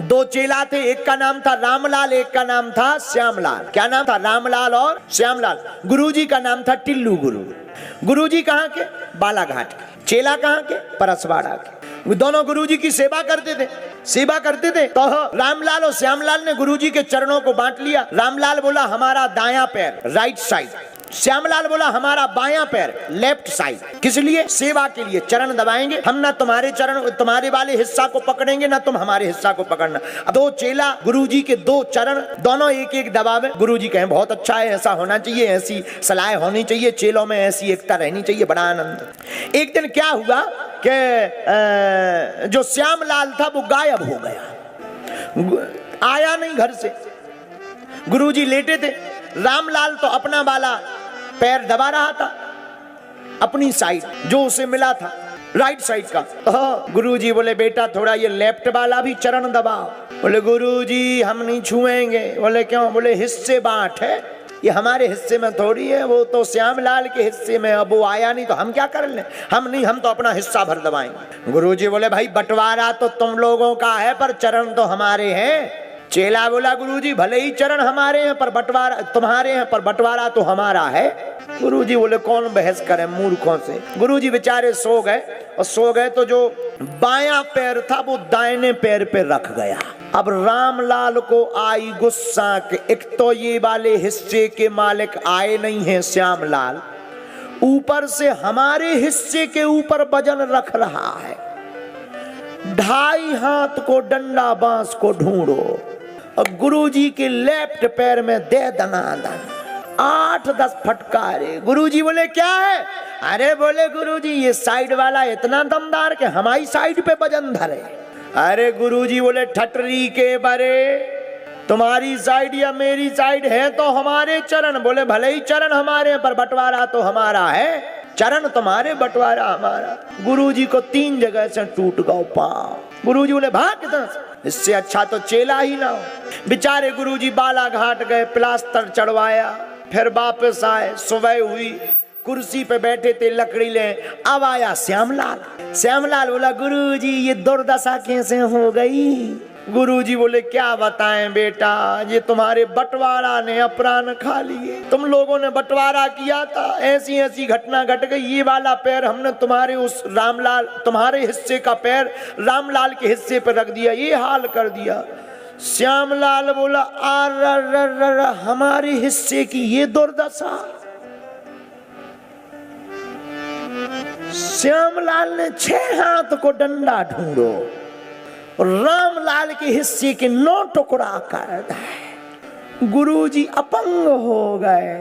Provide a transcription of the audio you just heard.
दो चेला थे, एक का नाम था रामलाल, एक का नाम था श्यामलाल। क्या नाम था? रामलाल और श्यामलाल। गुरुजी का नाम था टिल्लू गुरु। गुरुजी कहाँ के? बालाघाट के। चेला कहाँ के? परसवाड़ा के। दोनों गुरुजी की सेवा करते थे। तो रामलाल और श्यामलाल ने गुरुजी के चरणों को बांट लिया। रामलाल बोला हमारा दायां पैर, राइट साइड। श्यामलाल बोला हमारा बायां पैर, लेफ्ट साइड। किस लिए? सेवा के लिए। चरण दबाएंगे हम, ना तुम्हारे चरण, तुम्हारे वाले हिस्सा को पकड़ेंगे, ना तुम हमारे हिस्सा को पकड़ना। दो चेला गुरुजी के दो चरण दोनों एक एक दबावे। गुरुजी कहें बहुत अच्छा है, ऐसा होना चाहिए, ऐसी सलाह होनी चाहिए, चेलों में ऐसी एकता रहनी चाहिए, बड़ा आनंद। एक दिन क्या हुआ कि जो श्यामलाल था वो गायब हो गया, आया नहीं घर से। गुरुजी लेटे थे, रामलाल तो अपना वाला पैर दबा रहा था, अपनी साइड जो उसे मिला था, राइट साइड का। गुरुजी बोले बेटा थोड़ा ये लेफ्ट वाला भी चरण दबाओ। बोले गुरुजी हम नहीं छुएंगे। बोले क्यों? बोले हिस्से बांट है, ये हमारे हिस्से में थोड़ी है, वो तो श्यामलाल के हिस्से में, अब वो आया नहीं तो हम क्या कर लें? हम तो अपना हिस्सा भर दबाएंगे। गुरुजी बोले भाई बंटवारा तो तुम लोगों का है पर चरण तो हमारे हैं। चेला बोला गुरुजी भले ही चरण हमारे हैं पर बंटवारा तुम्हारे हैं, पर बंटवारा तो हमारा है। गुरुजी बोले कौन बहस करे मूर्खों से। गुरुजी बेचारे सो गए, और सो गए तो जो बायां पैर था वो दाहिने पैर पे रख गया। अब रामलाल को आई गुस्सा कि एक तो ये वाले हिस्से के मालिक आए नहीं हैं श्यामलाल, ऊपर से हमारे हिस्से के ऊपर वजन रख रहा है। 2.5 हाथ को डंडा बांस को ढूंढो। और गुरुजी के लेफ्ट पैर में दे दनादन 8-10 फटकारे। गुरुजी बोले क्या है? अरे बोले गुरुजी ये साइड वाला इतना दमदार कि हमारी साइड पे वजन धरे। अरे गुरुजी बोले ठटरी के बरे, तुम्हारी साइड या मेरी साइड है तो हमारे चरण। बोले भले ही चरण हमारे पर बंटवारा तो हमारा है, चरण तुम्हारे बंटवारा हमारा। गुरुजी को 3 जगह से टूट गया पांव। गुरुजी बोले भाग इधर से, इससे अच्छा तो चेला ही ना हो। बेचारे गुरुजी बालाघाट गए, प्लास्टर चढ़वाया, फिर वापस आए। सुबह हुई, कुर्सी पे बैठे थे लकड़ी ले, अब आया श्यामलाल। श्यामलाल बोला गुरुजी ये दुर्दशा कैसे हो गई? गुरुजी बोले क्या बताएं बेटा, ये तुम्हारे बंटवारा ने अपरान खा लिए। तुम लोगों ने बंटवारा किया था, ऐसी ऐसी घटना घट गई। ये वाला पैर हमने तुम्हारे उस रामलाल, तुम्हारे हिस्से का पैर रामलाल के हिस्से पर रख दिया, ये हाल कर दिया। श्यामलाल बोला आर हमारे हिस्से की ये दुर्दशा। श्यामलाल ने 6 हाथ को डंडा ढूंढो, रामलाल के हिस्से के 9 टुकड़ा कर दिए। गुरुजी अपंग हो गए।